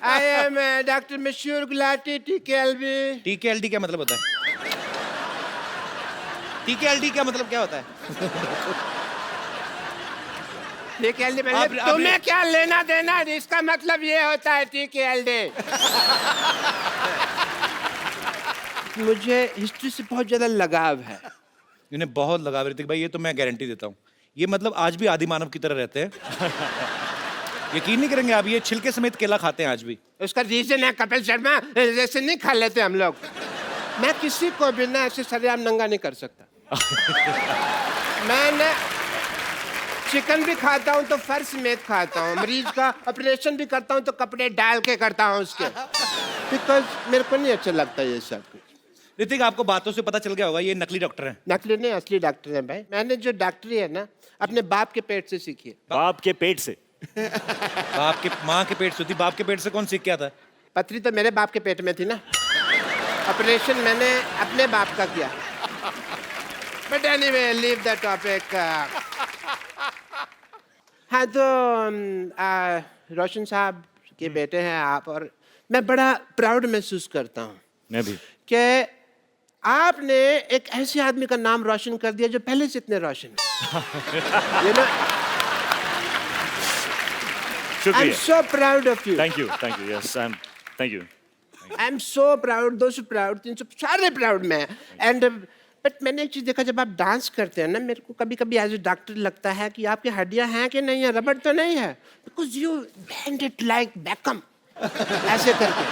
I am doctor मशहूर गुलाटी टीकेएलबी। टीकेएलडी क्या मतलब होता है? टीकेएलडी क्या मतलब क्या होता है? टीकेएलडी आप- तुम्हें क्या लेना देना, इसका मतलब ये होता है टीकेएलडी। मुझे हिस्ट्री से बहुत ज्यादा लगाव है। इन्हें बहुत लगाव ऋतिक भाई, ये तो मैं गारंटी देता हूँ। ये मतलब आज भी आदि मानव की तरह रहते हैं। यकीन नहीं करेंगे आप, ये छिलके समेत केला खाते हैं आज भी। उसका रीजन है कपिल शर्मा, जैसे नहीं खा लेते हम लोग। मैं किसी को भी ना ऐसे सरेआम नंगा नहीं कर सकता। मैं ना चिकन भी खाता हूँ तो फर्श समेत खाता हूँ। मरीज का ऑपरेशन भी करता हूँ तो कपड़े डाल के करता हूँ उसके, बिकॉज मेरे को नहीं अच्छा लगता ये सब कुछ। ऋतिक, आपको बातों से पता चल गया होगा ये नकली डॉक्टर हैं। नकली नहीं, असली डॉक्टर है भाई। मैंने जो डॉक्टरी है ना अपने बाप के पेट से सीखी है। बाप के पेट से? बाप के, माँ के पेट से होती, बाप के पेट से कौन सीख के आता है? पथरी तो मेरे बाप के पेट में थी ना, ऑपरेशन मैंने अपने बाप का किया। But anyway, leave the topic. हाँ तो रोशन साहब के बेटे हैं आप, और मैं बड़ा प्राउड महसूस करता हूँ मैं भी। कि आपने एक ऐसे आदमी का नाम रोशन कर दिया जो पहले से इतने रोशन है। You know, I'm शुक्रिया। so proud of you. Thank you, yes, thank you. I'm so proud, those who proud, 300 सारे प्राउड में। एंड बट मैंने एक चीज देखा, जब आप डांस करते हैं ना, मेरे को कभी कभी एज ए डॉक्टर लगता है कि आपकी हड्डियां हैं कि नहीं है, रबड़ तो नहीं है, because you band it like Beckham ऐसे करके।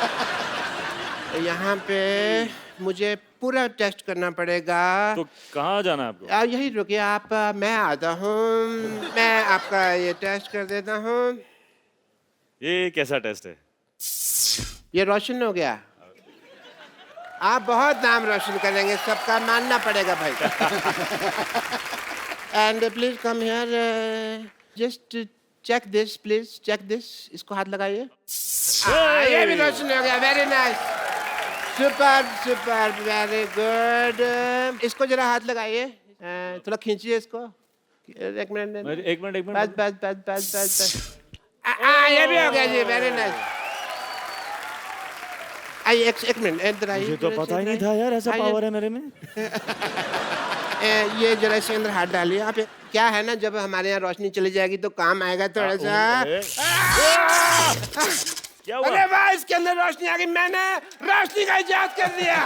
तो यहाँ पे मुझे पूरा टेस्ट करना पड़ेगा। तो कहाँ जाना है आपको? यही रुकिए आप, मैं आता हूँ, मैं आपका ये टेस्ट कर देता हूँ। ये कैसा टेस्ट है? ये रोशन हो गया। आप बहुत नाम रोशन करेंगे, सबका मानना पड़ेगा भाई। And please come here, just check this, please check this. इसको हाथ लगाइए। ये भी रोशन हो गया, very nice, super super, very good. इसको जरा हाथ लगाइए, थोड़ा खींचिए इसको। एक मिनट, एक मिनट बस बस बस बस बस बस। ये भी हो गया जी, वेरी नाइस। आइए एक मिनट, इधर आइए। मुझे तो पता ही नहीं था यार ऐसा पावर है मेरे में। ये जरा इसके अंदर हाथ डालिए आप। क्या है ना, जब हमारे यहाँ रोशनी चली जाएगी तो काम आएगा थोड़ा सा। क्या हुआ? अरे वाह, इसके अंदर रोशनी आ गई, मैंने रोशनी का इजाद कर दिया।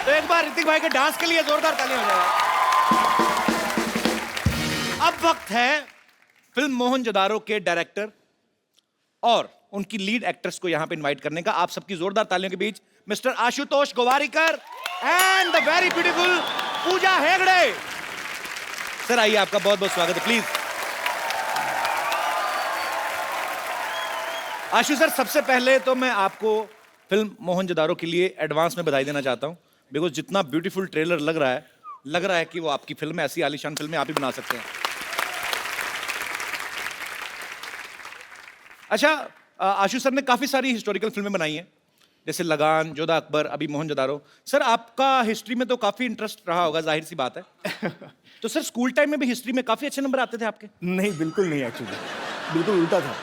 तो एक बार ऋतिक भाई के डांस के लिए जोरदार तालियां हो जाए। अब वक्त है फिल्म मोहनजोदारो के डायरेक्टर और उनकी लीड एक्ट्रेस को यहां पे इनवाइट करने का। आप सबकी जोरदार तालियों के बीच mister Ashutosh Gowariker and the very beautiful Pooja Hegde. Sir आइए, आपका बहुत बहुत स्वागत है, प्लीज। आशु सर, सबसे पहले तो मैं आपको फिल्म मोहनजोदारो के लिए एडवांस में बधाई देना चाहता हूं, बिकॉज जितना ब्यूटीफुल ट्रेलर लग रहा है कि वो आपकी फिल्म है, ऐसी आलीशान फिल्में आप ही बना सकते हैं। अच्छा, आशु सर ने काफी सारी हिस्टोरिकल फिल्में बनाई हैं, जैसे लगान, जोधा अकबर, अभी मोहनजोदारो। सर आपका हिस्ट्री में तो काफी इंटरेस्ट रहा होगा, जाहिर सी बात है। तो सर स्कूल टाइम में भी हिस्ट्री में काफी अच्छे नंबर आते थे आपके? नहीं, बिल्कुल नहीं, एक्चुअली बिल्कुल उल्टा था।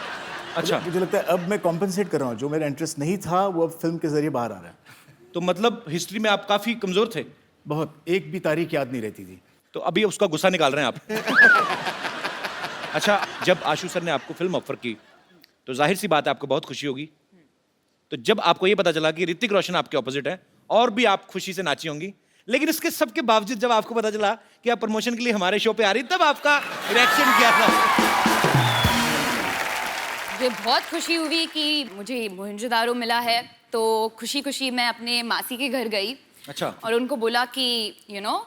अच्छा, मुझे लगता है अब मैं कॉम्पेंसेट कर रहा हूँ, जो मेरा इंटरेस्ट नहीं था वो अब फिल्म के जरिए बाहर आ रहा है। तो मतलब हिस्ट्री में आप काफी कमजोर थे? बहुत, एक भी तारीख याद नहीं रहती थी। तो अभी उसका गुस्सा निकाल रहे हैं आप? अच्छा, जब आशु सर ने आपको फिल्म ऑफर की तो जाहिर सी बात है आपको बहुत खुशी होगी। तो जब आपको ये पता चला कि ऋतिक रोशन आपके ऑपोजिट है, और भी आप खुशी से नाची होंगी, लेकिन इसके सबके बावजूद जब आपको पता चला कि आप प्रमोशन के लिए हमारे शो पे आ रही, तब आपका रिएक्शन क्या था? मुझे बहुत खुशी हुई कि मुझे मोहनजोदारो मिला है, तो खुशी खुशी मैं अपने मासी के घर गई। अच्छा। और उनको बोला कि you know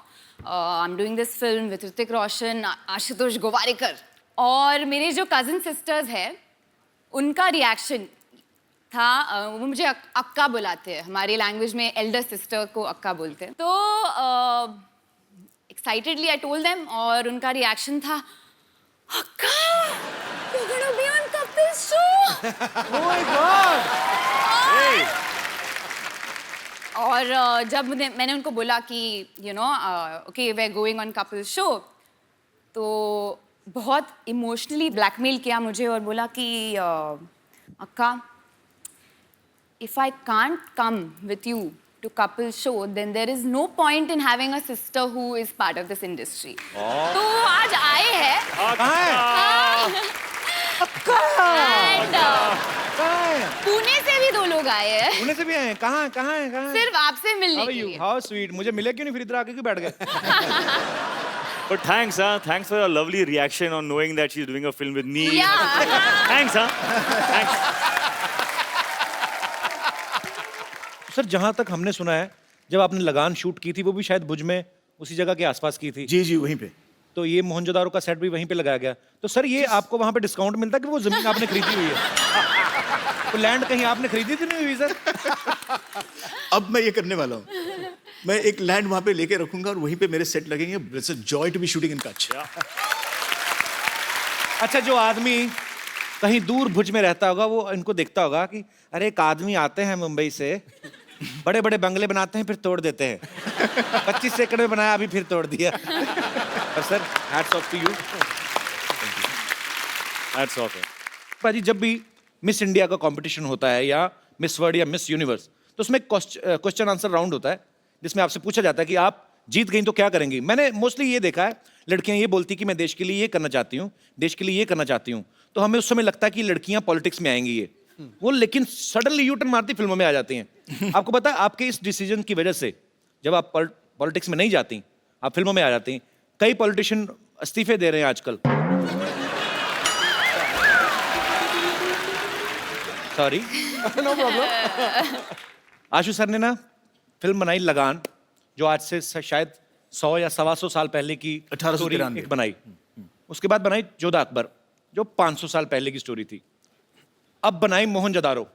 I am doing this film with Hrithik Roshan, Ashutosh Gowariker. और मेरे जो कजिन सिस्टर्स हैं उनका रिएक्शन था, वो मुझे अक्का बुलाते हैं, हमारी लैंग्वेज में एल्डर सिस्टर को अक्का बोलते हैं। तो एक्साइटेडली आई टोल्ड देम, और उनका रिएक्शन था, अक्का, you're gonna be on Kapil's show! Oh my God! और जब मैंने उनको बोला कि you know okay we are going on Kapil's show, तो बहुत इमोशनली ब्लैकमेल किया मुझे और बोला कि Akka, if I can't come with you to couple show, then there is no point in having a sister who is part of this industry. तो आज आए हैं. कहाँ है? And कहाँ है? पुणे से भी 2 लोग आए हैं. पुणे से भी आए हैं? कहाँ है? सिर्फ आपसे मिलने के लिए. How sweet. मुझे मिले क्यों नहीं, फिर इधर आके क्यों बैठ गए? But thanks, thanks for your lovely reaction on knowing that she's doing a film with me. Yeah. Thanks, thanks. Sir जहां तक हमने सुना है, जब आपने लगान शूट की थी वो भी शायद भुज में उसी जगह के आसपास की थी. जी जी वहीं पे. तो ये मोहनजोदारो का सेट भी वहीं पे लगाया गया. तो सर ये आपको वहां पे डिस्काउंट मिलता है कि वो जमीन आपने खरीदी हुई है? तो लैंड कहीं आपने खरीदी थी नहीं हुई सर? अब मैं ये करने वाला हूँ. मैं एक लैंड वहां पे लेके रखूंगा और वहीं पे मेरे सेट लगेंगे. It's a joy to be shooting in Kutch. अच्छा, जो आदमी कहीं दूर भुज में रहता होगा वो इनको देखता होगा कि अरे एक आदमी आते हैं मुंबई से, बड़े बड़े बंगले बनाते हैं फिर तोड़ देते हैं. 25 एकड़ में बनाया, अभी फिर तोड़ दिया. पर sir hats off to you. Hats off. भाजी, जब भी मिस इंडिया का कंपटीशन होता है या मिस वर्ल्ड या मिस यूनिवर्स, तो उसमें क्वेश्चन आंसर राउंड होता है जिसमें आपसे पूछा जाता है कि आप जीत गई तो क्या करेंगी. मैंने मोस्टली ये देखा है, लड़कियां ये बोलती कि मैं देश के लिए ये करना चाहती हूँ, देश के लिए ये करना चाहती हूँ. तो हमें उस समय लगता है कि लड़कियां पॉलिटिक्स में आएंगी ये वो, लेकिन सडनली यू टर्न मारती फिल्मों में आ जाती हैं. आपको पता है आपके इस डिसीजन की वजह से जब आप पॉलिटिक्स में नहीं जाती, आप फिल्मों में आ जाती हैं. कई पॉलिटिशियन इस्तीफे दे रहे हैं आजकल. Sorry, no problem. Ashu sir ने ना फिल्म बनाई लगान, जो आज से शायद 100 या 125 साल पहले की 1893 एक बनाई. उसके बाद बनाई जोधा अकबर, जो 500 साल पहले की स्टोरी थी. अब बनाई मोहनजोदारो,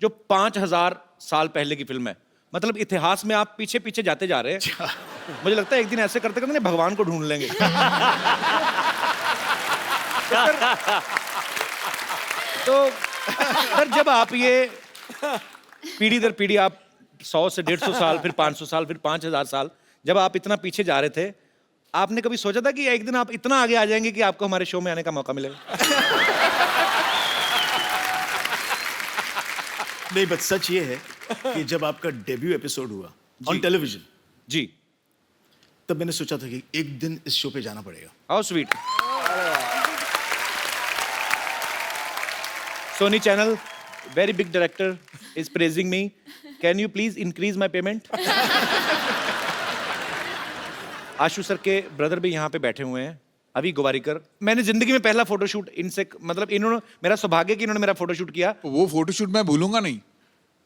जो 5000 साल पहले की फिल्म है. मतलब इतिहास में आप पीछे पीछे जाते जा रहे हैं. मुझे लगता है एक दिन ऐसे करते करते भगवान को ढूंढ लेंगे. तो सर जब आप ये पीढ़ी दर पीढ़ी, आप 100 से 150 साल, फिर 500 साल, फिर 5000 साल, जब आप इतना पीछे जा रहे थे, आपने कभी सोचा था कि एक दिन आप इतना आगे आ जाएंगे कि आपको हमारे शो में आने का मौका मिलेगा? नहीं, बस सच ये है कि जब आपका डेब्यू एपिसोड हुआ ऑन टेलीविजन जी, तब मैंने सोचा था कि एक दिन इस शो पे जाना पड़ेगा. How sweet. Sony channel, very big director is praising me. Can you please increase my payment? Ashu sir के ब्रदर भी यहाँ पे बैठे हुए हैं, अभी गोवारिकर. मैंने जिंदगी में पहला फोटोशूट इनसे, मतलब इन्होंने, मेरा सौभाग्य कि इन्होंने मेरा फोटोशूट किया. वो फोटोशूट मैं भूलूंगा नहीं.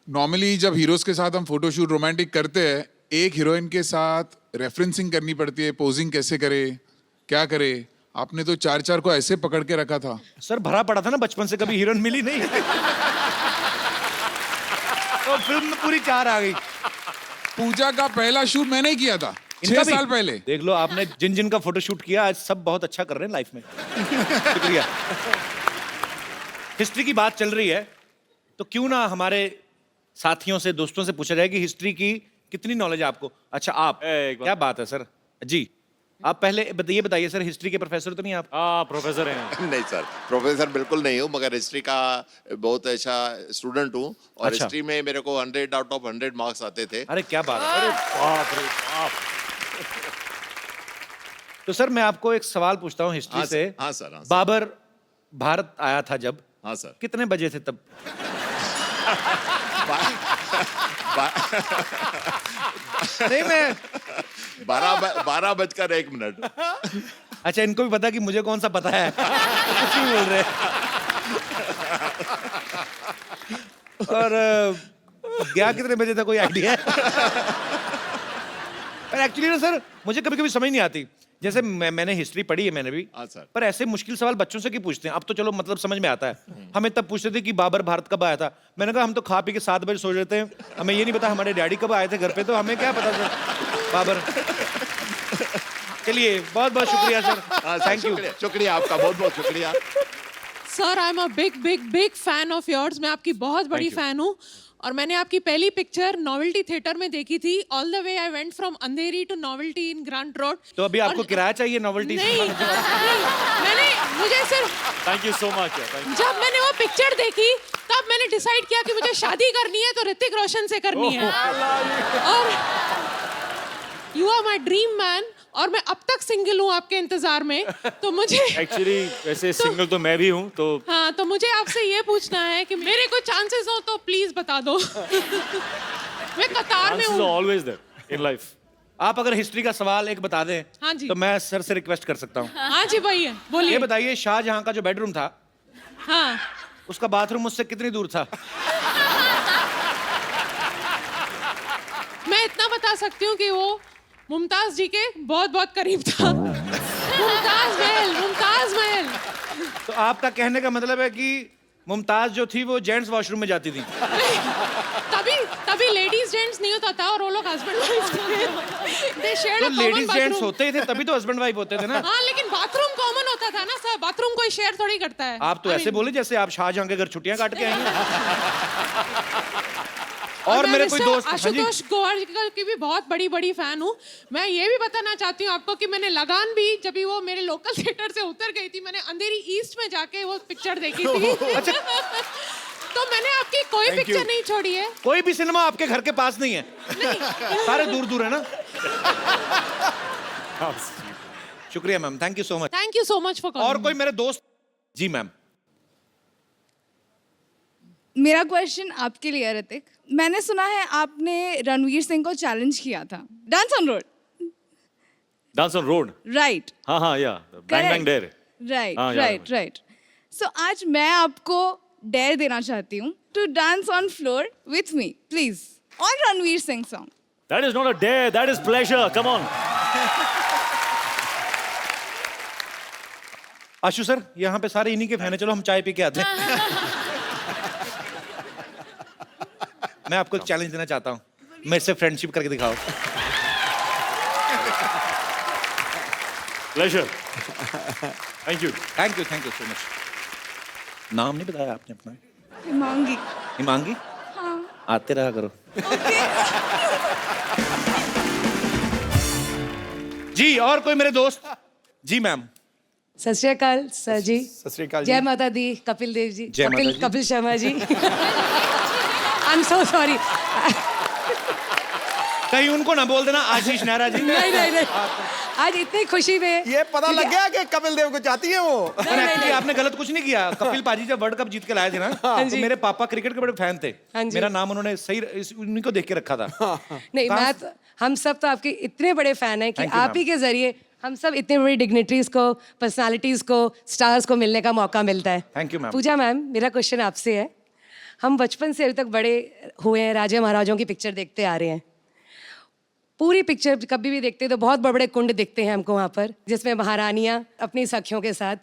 नॉर्मली जब हीरोज के साथ हम फोटोशूट रोमांटिक करते हैं, एक हीरोइन के साथ रेफरेंसिंग करनी पड़ती है, पोजिंग कैसे करे, क्या करे. आपने तो 4 को ऐसे पकड़ के रखा था. सर भरा पड़ा था ना बचपन से, कभी हीरोइन मिली नहीं. तो फिल्म में पूरी 4 आ गई. पूजा का पहला शूट मैंने ही किया था 6 साल पहले. देख लो आपने जिन जिन का फोटोशूट किया, आज सब बहुत अच्छा कर रहे हैं लाइफ में. शुक्रिया. हिस्ट्री की बात चल रही है, तो क्यों ना हमारे साथियों से, दोस्तों से पूछा जाए कि हिस्ट्री की कितनी नॉलेज है आपको. अच्छा आप, क्या बात है सर जी, आप पहले बताइए सर, हिस्ट्री के प्रोफेसर तो नहीं आप? प्रोफेसर हैं. नहीं सर, प्रोफेसर बिल्कुल नहीं हूँ, मगर हिस्ट्री का बहुत अच्छा स्टूडेंट हूँ. और अच्छा. हिस्ट्री में मेरे को 100 आउट ऑफ 100 मार्क्स आते थे. अरे क्या बात है. अरे बाप रे बाप. तो सर मैं आपको एक सवाल पूछता हूँ हिस्ट्री से. हाँ सर, हाँ सर. बाबर भारत आया था जब, हाँ सर. कितने बजे थे तब? नहीं, मैं 12:01. अच्छा, इनको भी पता कि मुझे कौन सा पता है. कुछ नहीं बोल रहे. और गया कितने बजे था, कोई आइडिया है? पर एक्चुअली ना सर, मुझे कभी कभी समझ नहीं आती. जैसे मैंने हिस्ट्री पढ़ी है, मैंने भी. हाँ सर. पर ऐसे मुश्किल सवाल बच्चों से क्यों पूछते हैं? अब तो चलो मतलब समझ में आता है. हमें तब पूछते थे कि बाबर भारत कब आया था. मैंने कहा हम तो खा पी के 7 बजे सो जाते हैं, हमें ये नहीं पता हमारे डैडी कब आए थे घर पे, तो हमें क्या पता सर बाबर. चलिए, बहुत बहुत शुक्रिया सर. Thank you. शुक्रिया आपका, बहुत बहुत शुक्रिया. Sir I am a big fan of yours. मैं आपकी बहुत बड़ी फैन हूँ और मैंने आपकी पहली पिक्चर नॉवेल्टी थिएटर में देखी थी. All the way I went from Andheri to Novelty in Grant Road. तो अभी आपको किराया चाहिए नॉवेल्टी? नहीं, मैंने मुझे सिर्फ थैंक यू सो मच. जब मैंने वो पिक्चर देखी तब मैंने डिसाइड किया कि मुझे शादी करनी है तो ऋतिक रोशन से करनी है। और you are my dream man, और मैं अब तक सिंगल हूँ आपके इंतजार में, तो मुझे एक्चुअली वैसे सिंगल तो मैं भी हूँ, तो हाँ, तो मुझे आपसे ये पूछना है कि मेरे कोई चांसेस हो तो प्लीज बता दो। मैं कतार में chances are हूँ। always there in life. आप अगर हिस्ट्री का सवाल एक बता दें हाँ जी। तो मैं सर से रिक्वेस्ट कर सकता हूँ। हाँ जी भैया ये बोलिए। बताइए, शाहजहां का जो बेडरूम था हाँ, उसका बाथरूम मुझसे कितनी दूर था? मैं इतना बता सकती हूँ कि वो मुमताज जी के बहुत बहुत करीब था। मुमताज महल, मुमताज महल। तो आपका कहने का मतलब है कि मुमताज जो थी वो जेंट्स वॉशरूम में जाती थी। तभी तभी लेडीज जेंट्स नहीं होता था, और वो लोग हस्बैंड वाइफ तो लेडीज जेंट्स होते ही थे, तभी तो हस्बैंड वाइफ होते थे ना। हाँ, लेकिन बाथरूम कॉमन होता था ना सर, बाथरूम कोई शेयर थोड़ी करता है। आप तो ऐसे बोले जैसे आप शाहजहां के घर छुट्टियां काट के आएंगे। और मेरे कोई दोस्त, हाँ जी। आशुतोष गोवारिकर की भी बहुत बड़ी बड़ी फैन हूँ। मैं ये भी बताना चाहती हूँ आपको कि मैंने लगान भी, जब भी वो मेरे लोकल थिएटर से उतर गई थी, मैंने अंधेरी ईस्ट में जाके वो पिक्चर देखी थी। अच्छा। तो मैंने आपकी कोई पिक्चर नहीं छोड़ी है। कोई भी सिनेमा आपके घर के पास नहीं है? सारे दूर दूर है ना। शुक्रिया ma'am, thank you so much. Thank you so much for calling. और कोई मेरे दोस्त? जी मैम। मेरा क्वेश्चन आपके लिए है ऋतिक। मैंने सुना है आपने रणवीर सिंह को चैलेंज किया था dance on road. Dance on road. Right हाँ हाँ, yeah. Bang bang dare. Right हाँ, याद राइट राइट। सो आज मैं आपको डेयर देना चाहती हूँ to dance on floor with me please on Ranveer Singh song. That is not a dare, that is pleasure. Come on. Ashu sir, यहाँ पे सारे इन्हीं के फैन है, चलो हम चाय पी के आते हैं। मैं आपको एक चैलेंज देना चाहता हूँ, मेरे से फ्रेंडशिप करके दिखाओ। Pleasure. Thank you. Thank you so much. नाम नहीं बताया आपने अपना? हिमांगी। हिमांगी? हाँ। आते रहा करो। जी, और कोई मेरे दोस्त? जी मैम। सत श्री अकाल सर जी। सत श्री अकाल जी। जय माता दी। कपिल देव जी। जय माता जी। Kapil Sharma ji. I am so sorry. कहीं उनको ना बोल देना आशीष नेहरा जी। नहीं। आज इतनी खुशी में ये पता लग गया कि कपिल देव को चाहती है वो। पर एक्चुअली आपने गलत कुछ नहीं किया। कपिल पाजी जब वर्ल्ड कप जीत के लाए थे ना, तो मेरे पापा क्रिकेट के बड़े फैन थे। हाँ जी। मेरा नाम उन्होंने सही उन्हीं को देख के रखा था। नहीं, मैं तो, हम सब तो आपके इतने बड़े फैन हैं कि Thank you, आप ही के जरिए हम सब इतने बड़ी डिग्निटरीज को, पर्सनालिटीज को, स्टार्स को मिलने का मौका मिलता है। Thank you, ma'am. Pooja ma'am, मेरा क्वेश्चन आपसे है। हम बचपन से अभी तक बड़े हुए हैं, राजा महाराजाओं की पिक्चर देखते आ रहे हैं। पूरी पिक्चर कभी भी देखते हैं तो बहुत बड़े बड़े कुंड दिखते हैं हमको वहाँ पर, जिसमें महारानियाँ अपनी सखियों के साथ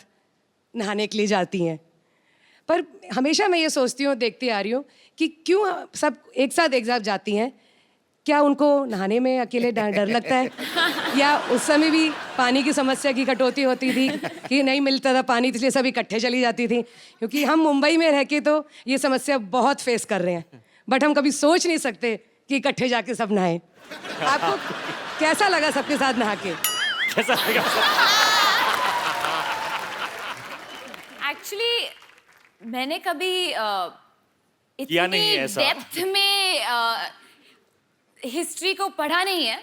नहाने के लिए जाती हैं। पर हमेशा मैं ये सोचती हूँ, देखती आ रही हूँ कि क्यों सब एक साथ जाती हैं। क्या उनको नहाने में अकेले डर लगता है, या उस समय भी पानी की समस्या की कटौती होती थी कि नहीं मिलता था पानी, इसलिए सब इकट्ठे चली जाती थी? क्योंकि हम मुंबई में रह के तो ये समस्या बहुत फेस कर रहे हैं, बट हम कभी सोच नहीं सकते कि इकट्ठे जाके सब नहाएं। आपको कैसा लगा सबके साथ नहा के? कैसा लगा? एक्चुअली मैंने कभी किया नहीं है इतनी ऐसा। डेप्थ में हिस्ट्री को पढ़ा नहीं है,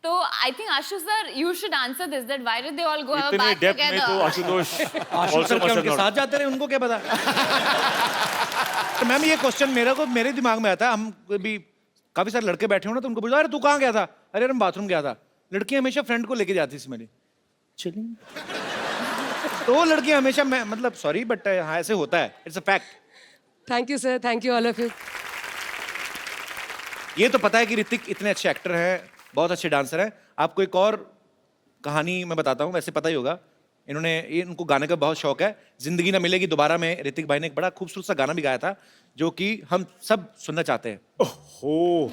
तो I think Ashu sir you should answer this, that why did they all go इतने बैक डेप्थ में तो टुगेदर? आशुतोष आशु also सर क्या must have उनके not. साथ जाते रहे, उनको क्या पता। तो मैम ये क्वेश्चन मेरे दिमाग में आता है। हम भी काफी सारे लड़के बैठे हो ना, तो उनको पूछा, अरे तू कहाँ गया था? अरे मैं बाथरूम गया था। लड़की हमेशा फ्रेंड को लेके जाती थी मेरी, चलिए। तो वो लड़की हमेशा, मैं मतलब सॉरी बट हाँ ऐसे होता है, it's a fact. Thank you sir, thank you all of you. ये तो पता है कि ऋतिक इतने अच्छे एक्टर हैं, बहुत अच्छे डांसर हैं। आपको एक और कहानी मैं बताता हूँ, वैसे पता ही होगा। इनको गाने का बहुत शौक है। जिंदगी ना मिलेगी दोबारा में ऋतिक भाई ने एक बड़ा खूबसूरत सा गाना भी गाया था, जो कि हम सब सुनना चाहते हैं। ओह,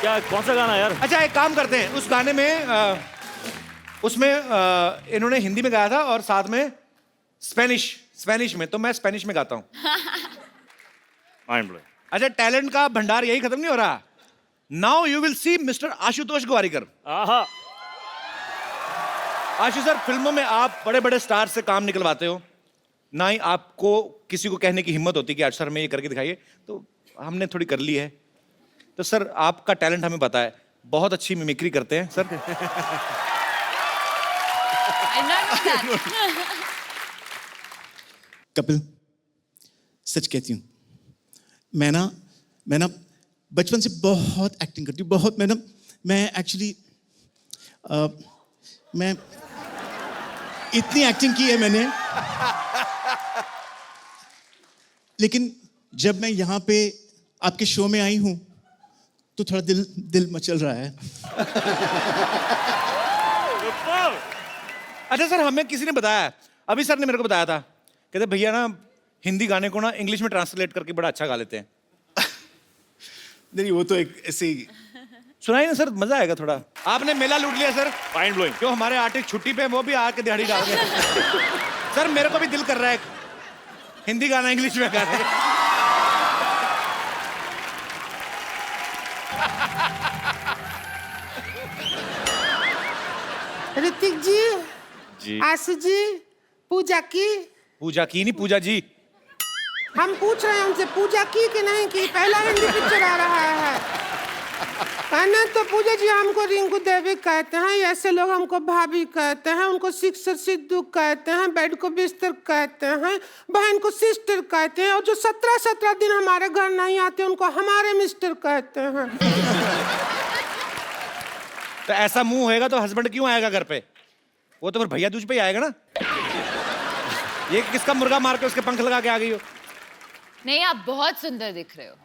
क्या कौन सा गाना यार? अच्छा एक काम करते हैं, उस गाने में उसमें इन्होंने हिंदी में गाया था और साथ में स्पेनिश में, तो मैं स्पेनिश में गाता हूँ। Mind blowing. अच्छा, टैलेंट का भंडार यही खत्म नहीं हो रहा। Now you will see mister Ashutosh Gowariker. आहा, आशु सर, फिल्मों में आप बड़े बड़े स्टार से काम निकलवाते हो, ना ही आपको किसी को कहने की हिम्मत होती कि आज सर हमें ये करके दिखाइए, तो हमने थोड़ी कर ली है। तो सर आपका टैलेंट हमें पता है, बहुत अच्छी मिमिक्री करते हैं sir. I not know that. Kapil, सच कहती हूँ, मैं ना बचपन से बहुत एक्टिंग करती हूँ, बहुत। मैं एक्चुअली मैं इतनी एक्टिंग की है मैंने, लेकिन जब मैं यहाँ पे आपके शो में आई हूँ तो थोड़ा दिल मचल रहा है। अच्छा सर, हमें किसी ने बताया, अभी सर ने मेरे को बताया था, कहते भैया ना हिंदी गाने को ना इंग्लिश में ट्रांसलेट करके बड़ा अच्छा गा लेते हैं। नहीं, वो तो एक ऐसे ही। सुनाइए ना सर, मजा आएगा थोड़ा। आपने मेला लूट लिया सर, माइंड ब्लोइंग। जो हमारे आर्टिस्ट छुट्टी पे वो भी आके दिहाड़ी डाल गए। सर मेरे को भी दिल कर रहा है हिंदी गाना इंग्लिश में गाने। ऋतिक जी, आशु जी, पूजा की नहीं पूजा जी। हम पूछ रहे हैं उनसे, पूजा की कि नहीं की? पहला हिंदी पिक्चर आ रहा है। कहना तो पूजा जी हमको रिंकू देवी कहते हैं, ऐसे लोग हमको भाभी कहते हैं, उनको सिक्सर सिद्धू कहते हैं, बेड को बिस्तर कहते हैं, बहन को सिस्टर कहते हैं, और जो 17 दिन हमारे घर नहीं आते उनको हमारे मिस्टर कहते हैं। तो ऐसा मुंह होएगा तो हस्बैंड क्यों आएगा घर पे? वो तो फिर भैया दूज पे ही आएगा ना। ये किसका मुर्गा मार के उसके पंख लगा के आ गई हो? नहीं, आप बहुत सुंदर दिख रहे हो।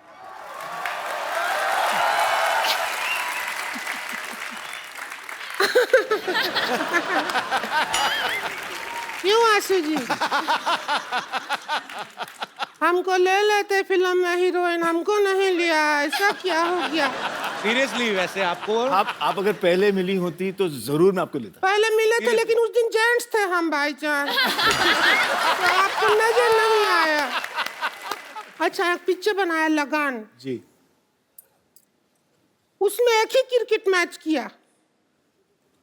क्यों आशु जी? हमको ले लेते फिल्म में हीरोइन, हमको नहीं लिया, ऐसा क्या हो गया? सीरियसली वैसे आपको आप अगर पहले मिली होती तो जरूर मैं आपको लेता। पहले मिले थे लेकिन उस दिन जेंट्स थे हम भाईजान, तो आपको नजर नहीं आया। अच्छा, एक पिक्चर बनाया लगान जी, उसमें एक ही क्रिकेट मैच किया,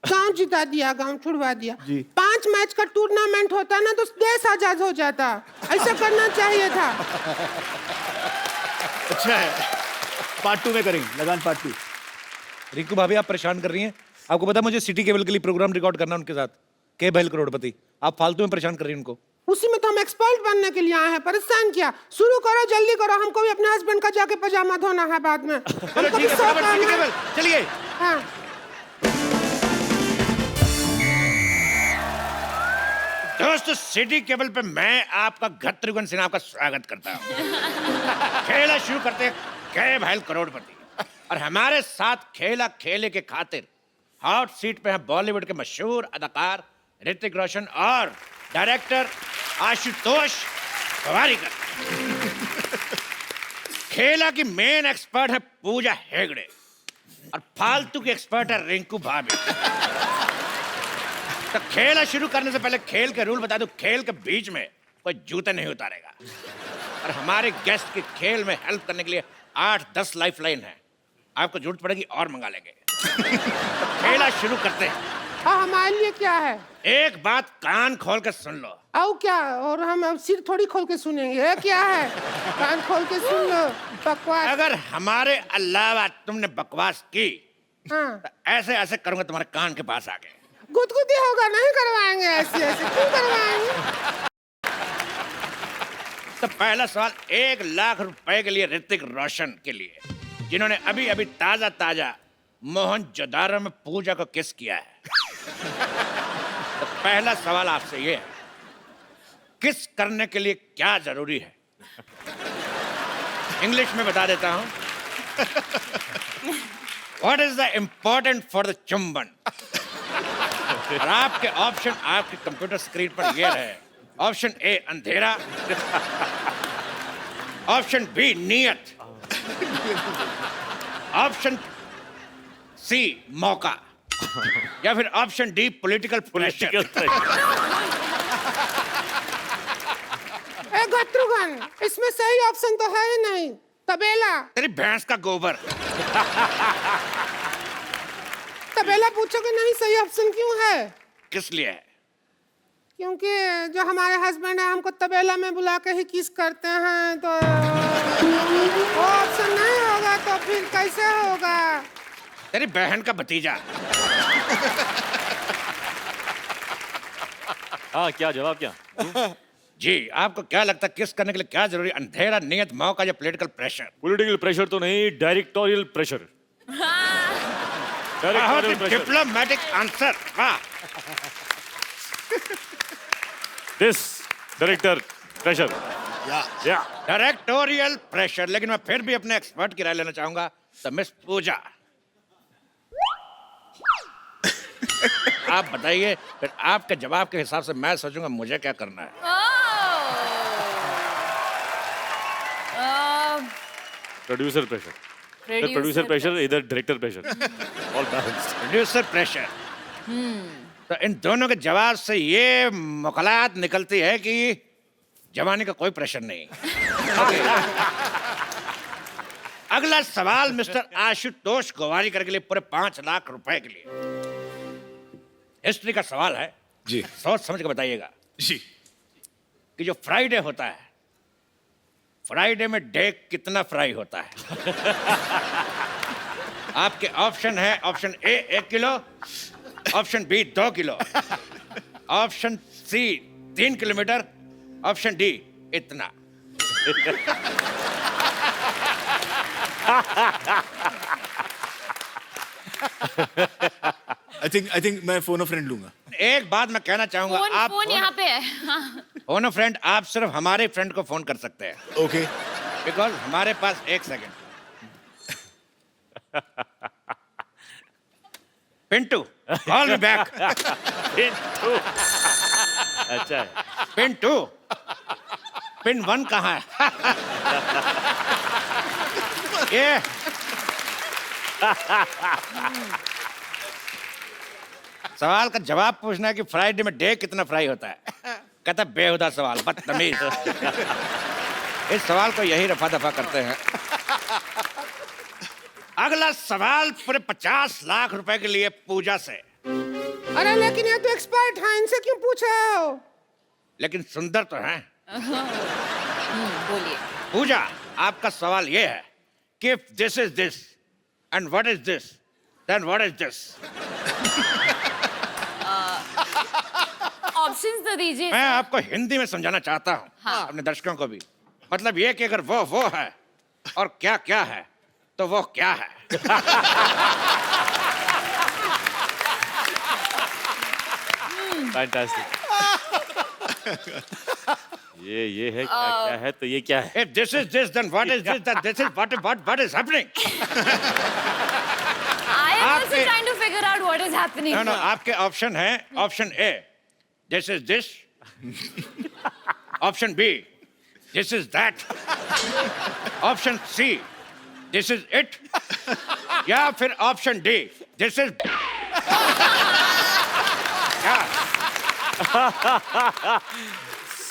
गांव जिता दिया, गांव छुड़वा दिया। 5 मैच का टूर्नामेंट होता ना तो देश आजाद हो जाता, ऐसा करना चाहिए था। अच्छा है, पार्ट 2 में करेंगे, लगान पार्ट 2। रिंकू भाभी आप परेशान कर रही हैं। आपको पता है मुझे सिटी केबल के लिए प्रोग्राम रिकॉर्ड करना उनके साथ, के बहल करोड़पति। आप फालतू में परेशान कर रही हैं उनको। उसी में तो हम एक्सपर्ट बनने के लिए आए हैं, परेशान किया। शुरू करो, जल्दी करो, हमको भी अपने हस्बैंड का जाके पजामा धोना है बाद में। चलो ठीक है, फटाफट सिटी केबल चलिए। हाँ। दोस्तों, सिटी केबल पे मैं आपका घत्रुघ्न सिन्हा का स्वागत करता हूँ। खेला शुरू करते के भाई करोड़पति, और हमारे साथ खेला खेले के खातिर हॉट सीट पे हैं बॉलीवुड के मशहूर अदाकार ऋतिक रोशन और डायरेक्टर आशुतोष गोवारिकर। खेला की मेन एक्सपर्ट है पूजा हेगड़े, और फालतू की एक्सपर्ट है रिंकू भाभी। तो खेला शुरू करने से पहले खेल के रूल बता दूं, खेल के बीच में कोई जूते नहीं उतारेगा, और हमारे गेस्ट की खेल में हेल्प करने के लिए 8-10 लाइफलाइन है। आपको जरूरत पड़ेगी और मंगा लेंगे। तो खेला शुरू करते हैं। हाँ, हमारे लिए क्या है? एक बात कान खोल के सुन लो। आओ क्या? और हम अब सिर थोड़ी खोल के सुनेंगे, क्या है? कान खोल के सुन लो। बकवास। अगर हमारे अलावा तुमने बकवास की, हाँ, तो ऐसे ऐसे करूंगा तुम्हारे कान के पास आके। गुदगुदी होगा, नहीं करवाएंगे ऐसे ऐसे, क्यों करवाएंगे? तो पहला सवाल 1 लाख रुपए के लिए ऋतिक रोशन के लिए, जिन्होंने अभी अभी ताजा ताजा मोहनजोदारो में पूजा को किस किया है। तो पहला सवाल आपसे ये है, किस करने के लिए क्या जरूरी है? इंग्लिश में बता देता हूं। What is the important for the चुंबन? और आपके ऑप्शन आपके कंप्यूटर स्क्रीन पर ये रहे। ऑप्शन ए अंधेरा, ऑप्शन बी नियत, ऑप्शन सी मौका, या फिर ऑप्शन डी पॉलिटिकल प्रेशर। घत्रुघ्न, इसमें सही ऑप्शन तो है ही नहीं। तबेला। तेरी भैंस का गोबर। तबेला पूछोगे नहीं, सही ऑप्शन क्यों है? किस लिए है? क्योंकि जो हमारे हस्बैंड है हमको तबेला में बुला के ही किस करते हैं, तो वो ऑप्शन नहीं होगा तो फिर कैसे होगा? तेरी बहन का भतीजा। हाँ, क्या जवाब क्या? जी, आपको क्या लगता है किस करने के लिए क्या जरूरी? अंधेरा, नियत, मौका या पॉलिटिकल प्रेशर? पॉलिटिकल प्रेशर तो नहीं, डायरेक्टोरियल प्रेशर। बहुत ही डिप्लोमेटिक आंसर। वाह। This director pressure. या डायरेक्टोरियल प्रेशर। लेकिन मैं फिर भी अपने एक्सपर्ट की राय लेना चाहूंगा। तो मिस पूजा, आप बताइए, फिर आपके जवाब के हिसाब से मैं सोचूंगा मुझे क्या करना है। Producer pressure. प्रोड्यूसर प्रेशर, इधर director pressure. All balanced. Producer pressure. तो इन दोनों के जवाब से ये मुखलात निकलती है कि जवानी का कोई प्रेशर नहीं। अगला सवाल मिस्टर आशुतोष गोवारिकर के लिए पूरे 5 लाख रुपए के लिए। हिस्ट्री का सवाल है जी। सोच समझ के बताइएगा जी। कि जो फ्राइडे होता है, फ्राइडे में डे कितना फ्राई होता है? आपके ऑप्शन है, option A 1 kilo, option B 2 kilo, option C 3 kilometre, option D इतना। आई थिंक मैं फोन अ फ्रेंड लूंगा। एक बात मैं कहना चाहूंगा, आप फोन यहाँ पे है। फोन फ्रेंड, आप सिर्फ हमारे फ्रेंड को फोन कर सकते हैं, ओके। बिकॉज हमारे पास 1 second. Pintu, call me back. Pintu. अच्छा है। पिंटू, पिन 1 कहाँ है? ये सवाल का जवाब पूछना है कि फ्राइडे में डे कितना फ्राई होता है। कहता बेहुदा सवाल, बदतमीज। इस सवाल को यही रफा दफा करते हैं। अगला सवाल पूरे 50 लाख रुपए के लिए पूजा से। अरे लेकिन ये तो एक्सपर्ट हैं, इनसे क्यों पूछ रहे हो? लेकिन सुंदर तो हैं। बोलिए। पूजा, आपका सवाल ये है कि if this is this and what is this, then what is this? Options तो दीजिए। मैं आपको हिंदी में समझाना चाहता हूँ, हाँ। अपने दर्शकों को भी। मतलब ये कि अगर वो है और क्या क्या है, तो वो क्या है? फैंटास्टिक। ये है क्या है, तो ये क्या है? If this is this, then what is this? Then this is what is happening? I am also trying to figure out what is happening. No, आपके ऑप्शन है, option A this is this, option B this is that, option C this is it, या फिर option D this is क्या?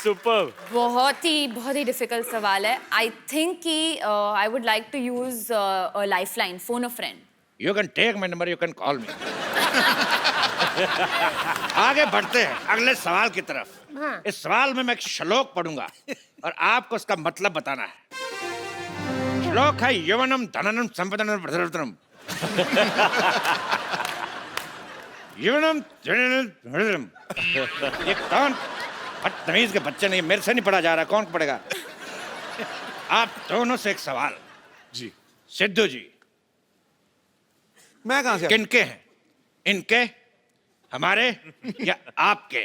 Super. बहुत ही difficult सवाल है। I think कि I would like to use a lifeline, phone a friend. You can take my number, you can call me. आगे बढ़ते हैं अगले सवाल की तरफ। इस सवाल में मैं एक श्लोक पढ़ूंगा और आपको उसका मतलब बताना है। श्लोक है यवनम धननम संपदनम प्रधनम। यवनम धननम प्रधनम। ये कौन बदतमीज के बच्चे? नहीं, मेरे से नहीं पढ़ा जा रहा, कौन पढ़ेगा? आप दोनों से एक सवाल। जी। सिद्धू जी, मैं कहां से? किनके हैं? इनके, हमारे या आपके?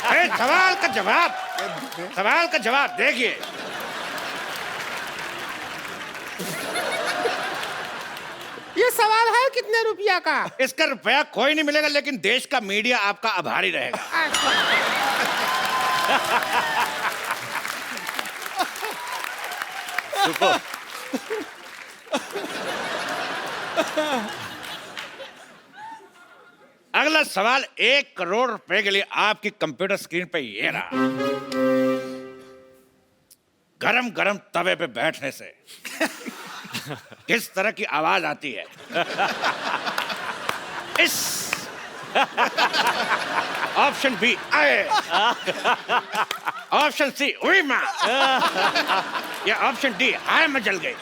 अरे सवाल का जवाब देखिए। ये सवाल है कितने रुपया का? इसका रुपया कोई नहीं मिलेगा, लेकिन देश का मीडिया आपका आभारी रहेगा। सुपर। अगला सवाल 1 करोड़ रुपए के लिए आपकी कंप्यूटर स्क्रीन पे ये रहा। गरम गरम तवे पे बैठने से किस तरह की आवाज आती है? इस ऑप्शन बी आए, ऑप्शन सी हुई माँ, या ऑप्शन डी हाय मैं जल गई।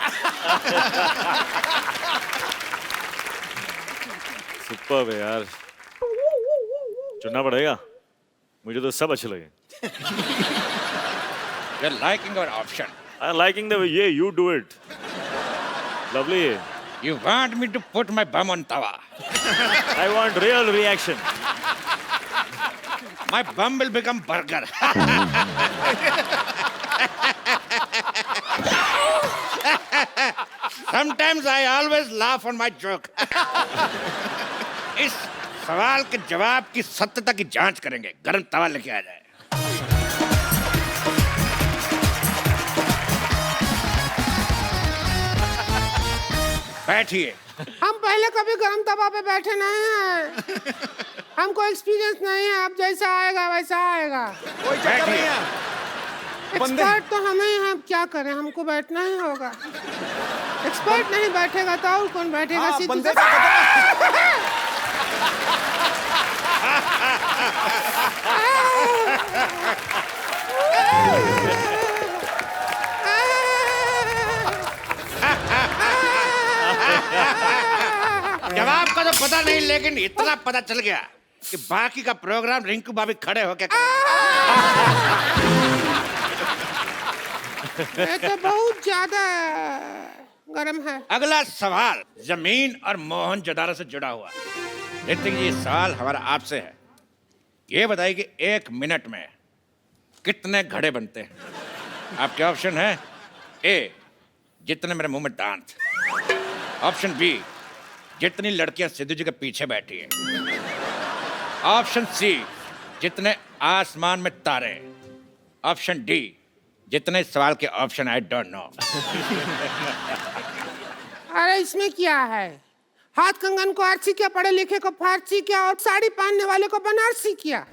सुपर है यार, चुनना पड़ेगा। मुझे तो सब अच्छे लगे। You're liking our option. I'm liking the way you do it. Lovely. You want me to put my bum on tawa? I want real reaction. My bum will become burger. Sometimes I always laugh on my joke. इस सवाल के जवाब की सत्यता की जांच करेंगे। गरम तवा लेके आ जाए। बैठिए। हम पहले कभी गरम तवा पे बैठे नहीं हैं। हमको एक्सपीरियंस नहीं है, अब जैसा आएगा वैसा आएगा। कोई चक्कर नहीं है। एक्सपर्ट तो हम ही हैं, अब क्या करें, हमको बैठना ही होगा। एक्सपर्ट नहीं बैठेगा तो और कौन बैठेगा? हाँ, सीधी बंदे सी- जवाब का तो पता नहीं, लेकिन इतना पता चल गया कि बाकी का प्रोग्राम रिंकू भाभी खड़े होके ये तो बहुत ज्यादा गरम है। अगला सवाल जमीन और मोहनजोदारो से जुड़ा हुआ। ऋतिक जी, सवाल हमारा आपसे है। ये बताइए कि 1 मिनट में कितने घड़े बनते हैं? आपके ऑप्शन है ए, जितने मेरे मुंह में दांत। ऑप्शन बी, जितनी लड़कियां सिद्धू जी के पीछे बैठी हैं। ऑप्शन सी, जितने आसमान में तारे। ऑप्शन डी, जितने सवाल के ऑप्शन आई डोंट नो। अरे इसमें क्या है? हाथ कंगन को आरसी किया, पढ़े लिखे को फारसी किया और साड़ी पहनने वाले को बनारसी किया।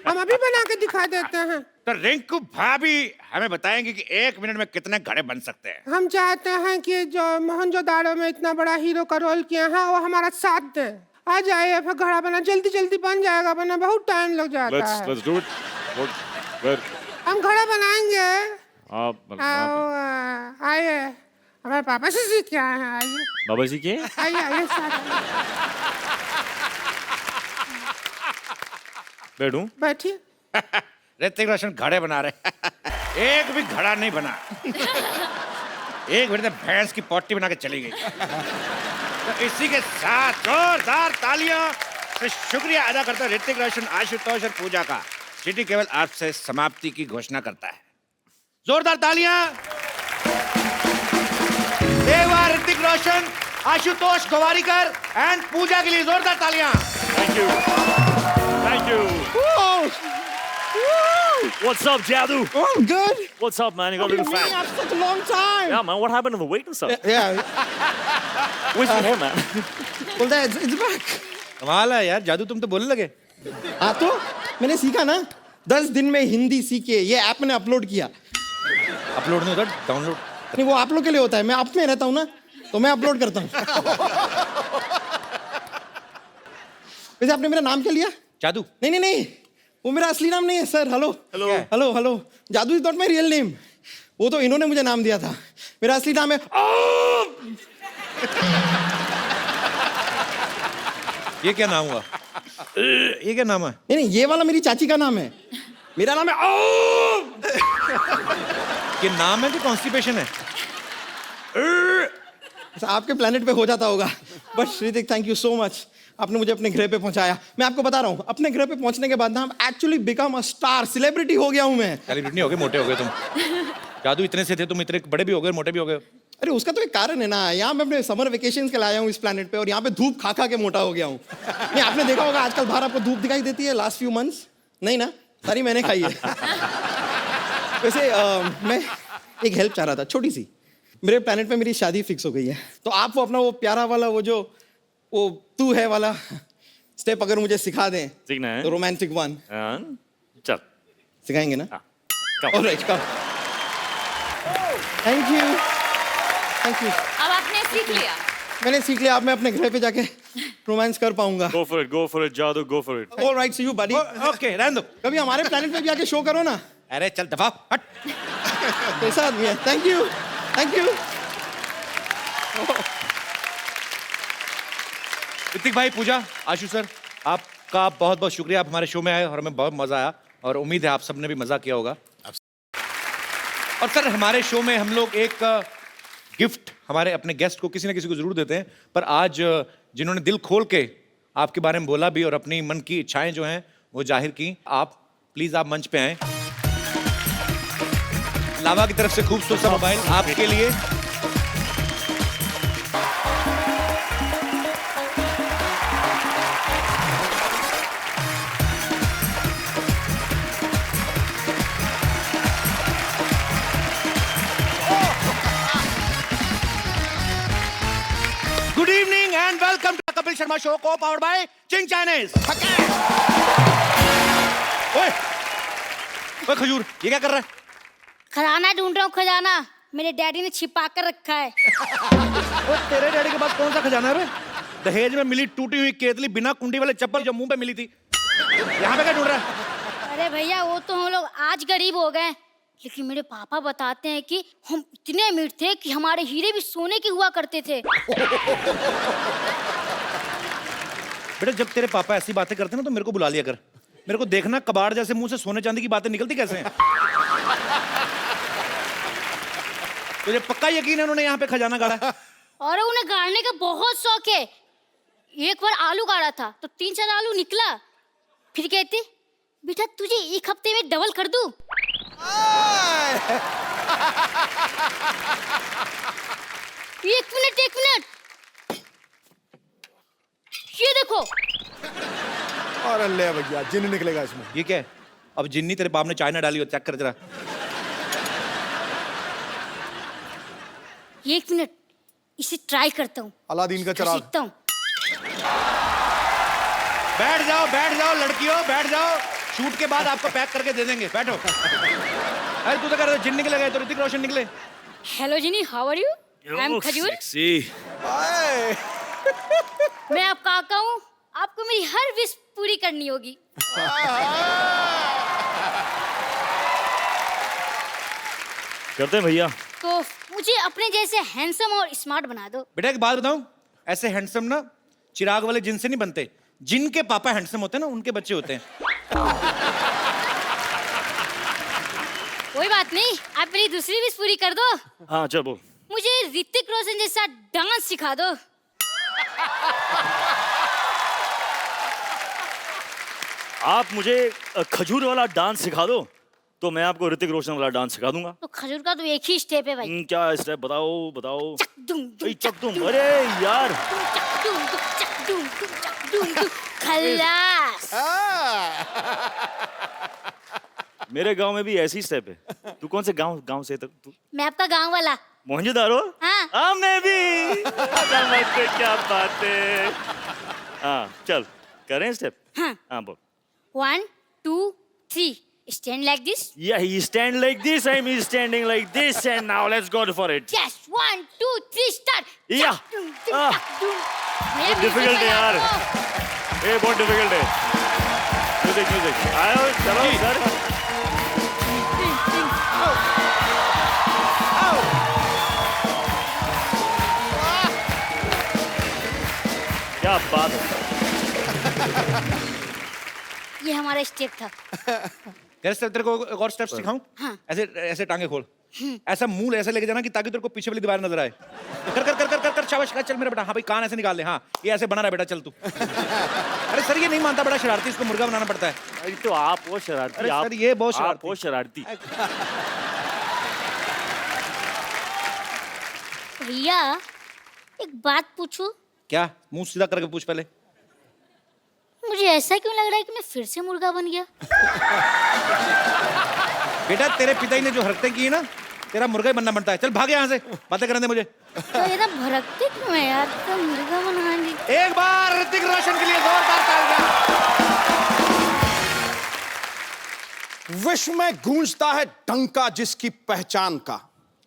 हम अभी बना के दिखा देते हैं। तो रिंकू भाभी हमें बताएंगे कि 1 मिनट में कितने घड़े बन सकते हैं। हम चाहते हैं कि जो मोहनजोदाड़ो में इतना बड़ा हीरो का रोल किया है वो हमारा साथ दें। आ जाइए, फिर घड़ा बना जल्दी जल्दी बन जाएगा, वरना बहुत टाइम लग जाता है। Let's do it. Where? हम घड़ा बनाएंगे। आप आइए, हमारे पापा से सीख के आए हैं। आइए बाबा जी के? आइए आइए साथ बैठूं? बैठिए। ऋतिक रोशन घड़े बना रहे। एक भी घड़ा नहीं बना। एक मिनट में भैंस की पोटी बना के चली गई। तो इसी के साथ जोरदार तालियां से शुक्रिया अदा करता हूं ऋतिक रोशन, आशुतोष और पूजा का। सिटी केवल आपसे समाप्ति की घोषणा करता है। जोरदार तालियां देवा, ऋतिक रोशन, आशुतोष गोवारिकर एंड पूजा के लिए। जोरदार तालियां। Thank you. Thank you. What's up, Jadu? Oh, I'm good. What's up, man? You got a little Man, fat. after such a long time. Yeah, man. What happened to the weight and stuff? Yeah. Where's your hair, man? Well, it's back. कमाल है यार, जादू तुम तो बोलने लगे। हाँ तो मैंने सीखा ना, 10 दिन में हिंदी सीखे। ये ऐप मैंने अपलोड किया। अपलोड नहीं होता, डाउनलोड। नहीं, वो आप लोग के लिए होता है। मैं आप में रहता हूँ ना, तो मैं अपलोड करता हूँ। वैसे आपने मेरा नाम क्या लिया? जादू। नहीं नहीं नहीं, वो मेरा असली नाम नहीं है sir. Hello Hello. Hello hello, Jadoo is not my real name. वो तो इन्होंने मुझे नाम दिया था। मेरा असली नाम है ये क्या नाम हुआ? ये क्या नाम है? नहीं नहीं, ये वाला मेरी चाची का नाम है। मेरा नाम है ये नाम है कि कॉन्स्टिपेशन है? आपके प्लेनेट पे हो जाता होगा। But Hrithik, thank you so much, आपने मुझे अपने ग्रह पे पहुंचाया। मैं आपको बता रहा हूँ, अपने ग्रह पे पहुंचने के बाद ना actually become a star, celebrity हो गया हूँ मैं। सेलिब्रिटी हो गए, मोटे हो गए तुम। जादू इतने से थे, तुम इतने बड़े भी हो गए, मोटे भी हो गए। अरे उसका तो एक कारण है ना, यहाँ मैं अपने समर वेकेशन के लाया हूँ इस प्लेनेट पे, और यहाँ पे धूप खा खा के मोटा हो गया हूँ। नहीं, आपने देखा होगा आजकल बाहर आपको धूप दिखाई देती है लास्ट फ्यू मंथ्स? नहीं ना, सारी मैंने खाई है। वैसे मैं एक हेल्प चाह रहा था, छोटी सी। मेरे प्लेनेट पे मेरी शादी फिक्स हो गई है, तो आप वो अपना वो प्यारा वाला वो तू है वाला स्टेप अगर मुझे सिखा दें, सीखना है? तो रोमांटिक वन। चल। सिखाएंगे ना? हाँ। Come. Alright, come. Thank you, thank you. अब आपने सीख लिया। मैंने सीख लिया, अब मैं अपने ग्रह पे जाके रोमांस कर पाऊंगा। Go for it, जादू, go for it. All right, see you buddy. Okay, रहने दो। कभी हमारे प्लेनेट पे भी आके शो करो ना। अरे चल दफा हट। कैसा आदमी है। Thank you, thank you. Hrithik भाई, पूजा, आशु सर, आपका बहुत बहुत शुक्रिया। आप हमारे शो में आए और हमें बहुत मजा आया और उम्मीद है आप सबने भी मजा किया होगा। और सर, हमारे शो में हम लोग एक गिफ्ट हमारे अपने गेस्ट को किसी ना किसी को जरूर देते हैं, पर आज जिन्होंने दिल खोल के आपके बारे में बोला भी और अपनी मन की इच्छाएं जो हैं वो जाहिर की, आप प्लीज आप मंच पे आए। लावा की तरफ से खूबसूरत सा मोबाइल आपके लिए। Good evening and welcome to Kapil Sharma show को पावर्ड बाय चिंग चाइनीज। ओए ओए खजूर, ये क्या कर रहा है? खजाना ढूंढ रहा हूँ, खजाना मेरे डैडी ने छिपा कर रखा है। वो तेरे डैडी के पास कौन सा खजाना है बे? दहेज में मिली टूटी हुई केतली बिना कुंडी वाले चप्पल जो मुंह पे मिली थी, यहाँ पे क्या ढूंढ रहा है? अरे भैया, वो तो हम लोग आज गरीब हो गए, लेकिन मेरे पापा बताते हैं कि हम इतने अमीर थे कि हमारे हीरे भी सोने के हुआ करते थे। बेटा, जब तेरे पापा ऐसी बातें करते ना तो मेरे को बुला लिया कर। मेरे को देखना कबाड़ जैसे मुंह से सोने चांदी की बातें निकलती कैसे हैं। तुझे पक्का यकीन है उन्होंने यहाँ पे खजाना गाड़ा है? और उन्हें गाड़ने का बहुत शौक है। एक बार आलू गाड़ा था तो 3-4 आलू निकला, फिर कहते बेटा तुझे एक हफ्ते में डबल कर दूं। एक मिनट, ये देखो। और अल्ले भैया, जिन निकलेगा इसमें। ये क्या है? अब जिन्नी तेरे बाप ने चाय ना डाली हो, चेक कर जरा। एक मिनट, इसे ट्राई करता हूँ। अलादीन का चिराग। सीखता हूँ। बैठ जाओ लड़कियों, बैठ जाओ। शूट के बाद आपको पैक करके दे देंगे, बैठो। अरे तू तो कह रहा था जिन निकले गए तो ऋतिक रोशन निकले। Hello genie, how are you? I am Khajoor. मैं आपका काका हूँ, आपको मेरी हर विश पूरी करनी होगी। करते हैं भैया। तो मुझे अपने जैसे हैंडसम और स्मार्ट बना दो। बेटा एक बात बताऊं, ऐसे हैंडसम ना चिराग वाले जिन से नहीं बनते। जिनके पापा हैंडसम होते हैं ना, उनके बच्चे होते हैं। कोई बात नहीं, आप मेरी दूसरी विश पूरी कर दो। हाँ चल बोल। मुझे ऋतिक रोशन जैसा डांस सिखा दो। आप मुझे खजूर वाला डांस सिखा दो तो मैं आपको ऋतिक रोशन वाला डांस सिखा दूंगा। तो खजूर का तो एक ही स्टेप है भाई। क्या स्टेप बताओ बताओ। चक दुम। अरे यार, खल्लास। मेरे गांव में भी ऐसी स्टेप है। तू कौन से गांव से तू? मैं आपका गांव वाला। मोहनजोदारो? हाँ। मैं भी। क्या बात है। हाँ चल करें स्टेप। हाँ बोल। 1, 2, 3. Stand like this. Yeah, he stand like this. I'm standing like this, and now let's go for it. Yes, 1, 2, 3, start. Yeah. Difficult है यार। ये बहुत डिफिकल्ट है। म्यूजिक आओ चलो सर। क्या बात है। ये हमारा स्टेप था। तेरे को एक और स्टेप सिखाऊं? हाँ। ऐसे ऐसे टांगे खोल, ऐसा मुंह ऐसे लेके जाना कि ताकि तेरे को पीछे वाली दीवार नजर आए। कर कर कर कर कर कर शाबाश, चल मेरा बेटा। हाँ भाई, कान ऐसे निकाल ले। हाँ ये ऐसे बना रहा है बेटा, चल तू। अरे सर ये नहीं मानता, बड़ा शरारती, इसको मुर्गा बनाना पड़ता है। अरे तो आप वो शरारती। अरे सर ये बहुत शरारती। आप वो शरारती। भैया एक बात पूछूं? क्या? मुंह सीधा करके पूछ पहले। मुझे ऐसा क्यों लग रहा है कि मैं फिर से मुर्गा बन गया? बेटा तेरे पिताजी ने जो हरकतें की ना, तेरा मुर्गा ही बनना बनता है। चल भाग यहाँ से, बातें करने दे मुझे। तो ये ना भड़कते क्यों है यार? तो मुर्गा बनाएंगे। एक बार ऋतिक रोशन के लिए जोरदार तालियां। विश्व में गूंजता है डंका जिसकी पहचान का,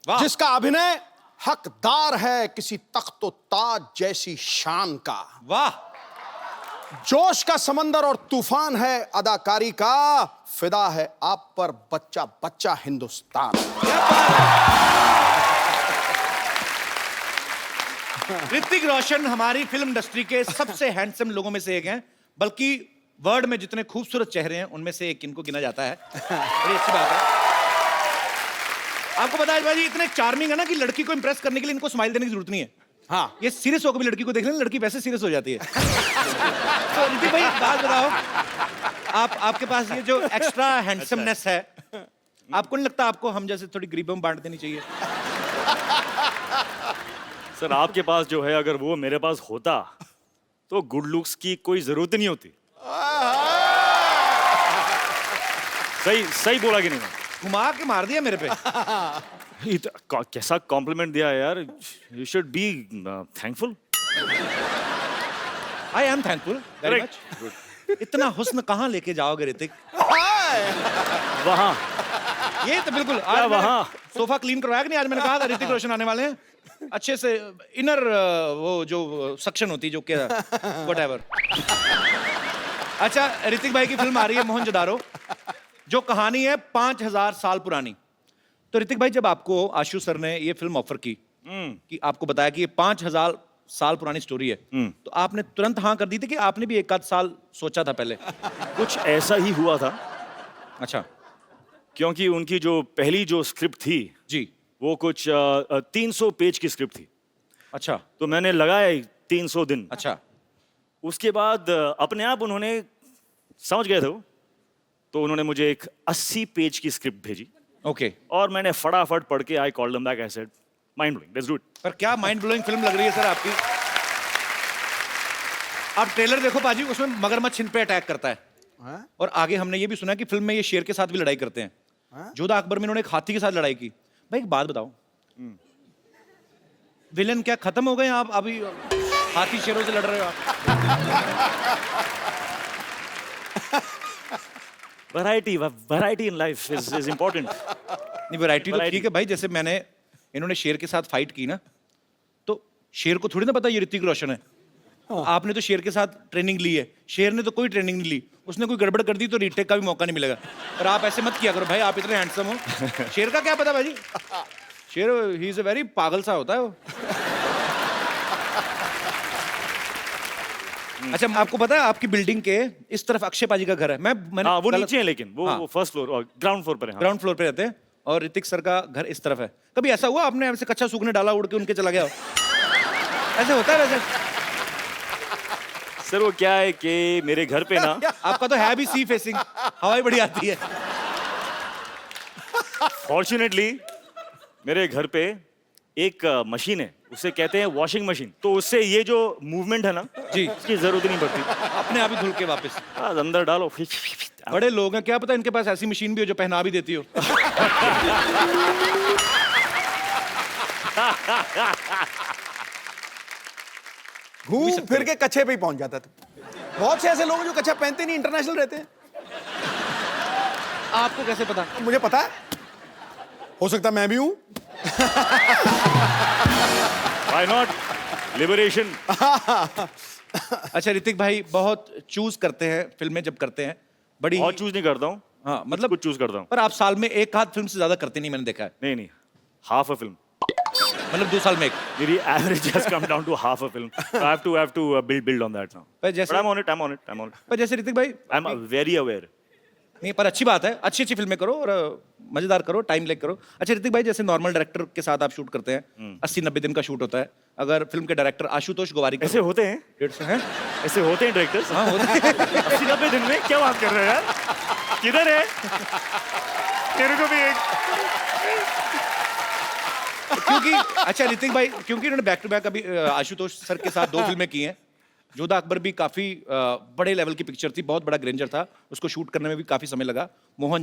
जिसका अभिनय हकदार है किसी तख्तो ताज जैसी शान का। वाह। जोश का समंदर और तूफान है अदाकारी का, फिदा है आप पर बच्चा बच्चा हिंदुस्तान। ऋतिक रोशन हमारी फिल्म इंडस्ट्री के सबसे हैंडसम लोगों में से एक हैं, बल्कि वर्ल्ड में जितने खूबसूरत चेहरे हैं उनमें से एक इनको गिना जाता है। बड़ी अच्छी बात है। आपको पता है भाई इतने चार्मिंग है ना कि लड़की को इंप्रेस करने के लिए इनको स्माइल देने की जरूरत नहीं है। हाँ, ये सीरियस होकर भी लड़की को देख लेना, लड़की वैसे सीरियस हो जाती है। तो ऋतिक भाई बात बताओ, आपके पास ये जो एक्स्ट्रा हैंडसमनेस है, आपको नहीं लगता आपको हम जैसे थोड़ी गरीबों में बांट देनी चाहिए? सर आपके पास जो है अगर वो मेरे पास होता तो गुड लुक्स की कोई जरूरत ही नहीं होती। सही बोला कि नहीं? घुमा के मार दिया मेरे पे। कैसा कॉम्प्लीमेंट दिया यार। You should be thankful. I am thankful very much. इतना हुस्न कहाँ लेके जाओगे ऋतिक? वहाँ। ये तो बिल्कुल आज वहाँ सोफा क्लीन करवाया कि नहीं? आज मैंने कहा था ऋतिक रोशन आने वाले हैं, अच्छे से इनर वो जो सक्शन होती जो क्या व्हाटएवर। अच्छा, ऋतिक भाई की फिल्म आ रही है मोहनजोदारो, जो कहानी है 5000 साल पुरानी। तो ऋतिक भाई जब आपको आशु सर ने ये फिल्म ऑफर की कि आपको बताया कि ये 5000 साल पुरानी स्टोरी है, तो आपने तुरंत हाँ कर दी थी कि आपने भी एक आध साल सोचा था पहले? कुछ ऐसा ही हुआ था। अच्छा। क्योंकि उनकी जो पहली जो स्क्रिप्ट थी जी, वो कुछ 300 पेज की स्क्रिप्ट थी। अच्छा। तो मैंने लगाया 300 दिन। अच्छा। उसके बाद अपने आप उन्होंने समझ गए थे वो, तो उन्होंने मुझे एक 80 पेज की स्क्रिप्ट भेजी। ओके। और मैंने फटाफट पढ़ के I called them back, I said mind blowing, let's do it. पर क्या माइंड ब्लोइंग फिल्म लग रही है सर आपकी। आप ट्रेलर देखो पाजी, उसमें मगरमच्छ इन पे अटैक करता है। और आगे हमने ये भी सुना कि फिल्म में ये शेर के साथ भी लड़ाई करते हैं। जोधा अकबर में इन्होंने एक हाथी के साथ लड़ाई की। भाई एक बात बताओ, विलेन क्या खत्म हो गए आप? अभी हाथी शेरों से लड़ रहे हो आप? Variety in life is important. नहीं, वैरायटी तो ठीक है भाई। जैसे मैंने इन्होंने शेर के साथ फाइट की ना, तो शेर को थोड़ी ना पता ये ऋतिक रोशन है। आपने तो शेर के साथ ट्रेनिंग ली है, शेर ने तो कोई ट्रेनिंग नहीं ली। उसने कोई गड़बड़ कर दी तो रीटेक का भी मौका नहीं मिलेगा। पर आप ऐसे मत किया करो भाई, आप इतने हैंडसम हो। शेर का क्या पता भाई, शेर ही इज अ वेरी पागल सा होता है वो। अच्छा, आपको पता है आपकी बिल्डिंग के इस तरफ अक्षय पाजी का घर है। मैंने वो नीचे है, लेकिन वो फर्स्ट फ्लोर और ग्राउंड फ्लोर पर है। ग्राउंड फ्लोर पे रहते हैं और ऋतिक सर का घर इस तरफ है। कभी ऐसा हुआ आपने ऐसे कच्चा सूखने डाला, उड़ के उनके चला गया हो? ऐसे होता है वैसे? सर वो क्या है कि मेरे घर पे ना आपका तो है भी सी फेसिंग, हवाई बड़ी आती है। फॉर्चुनेटली मेरे घर पे एक मशीन है, उसे कहते हैं वॉशिंग मशीन। तो उससे ये जो मूवमेंट है ना जी, इसकी जरूरत ही नहीं पड़ती। अपने आप ही धुल के वापस अंदर डालो। बड़े लोग हैं, क्या पता इनके पास ऐसी मशीन भी हो जो पहना भी देती हो। घूम फिर के कच्छे पे ही पहुंच जाता था। बहुत से ऐसे लोग हैं जो कच्छा पहनते नहीं, इंटरनेशनल रहते हैं। आपको कैसे पता? मुझे पता है, हो सकता मैं भी हूं। Why not? Liberation. अच्छा, ऋतिक भाई बहुत चूज करते हैं फिल्में जब करते हैं, बड़ी बहुत चूज नहीं करता हूँ। हाँ, मतलब कुछ चूज करता हूँ। पर आप साल में एक आध फिल्म से ज्यादा करते नहीं, मैंने देखा है। नहीं, हाफ अ फिल्म। मतलब 2 साल में एक। मेरी average has come down to half a film. So I have to build on that now. पर जैसे But I'm on it. पर जैसे ऋतिक भाई, I'm very aware. नहीं, पर अच्छी बात है, अच्छी अच्छी फिल्में करो और मजेदार करो, टाइम लेके करो। अच्छा ऋतिक भाई, जैसे नॉर्मल डायरेक्टर के साथ आप शूट करते हैं, 80-90 दिन का शूट होता है। अगर फिल्म के डायरेक्टर आशुतोष गोवारिकर ऐसे होते हैं? 150 हैं? ऐसे होते हैं डायरेक्टर्स? हाँ, होते हैं। 80-90 दिन में क्या बात कर रहे हो यार? किधर है? तेरे को भी एक। क्योंकि अच्छा ऋतिक भाई, क्योंकि इन्होंने बैक टू बैक अभी आशुतोष सर के साथ 2 फिल्में की हैं। जोधा अकबर भी काफी बड़े लेवल की पिक्चर थी, बहुत बड़ा ग्रेंजर था, उसको शूट करने में भी काफी समय लगा। मोहन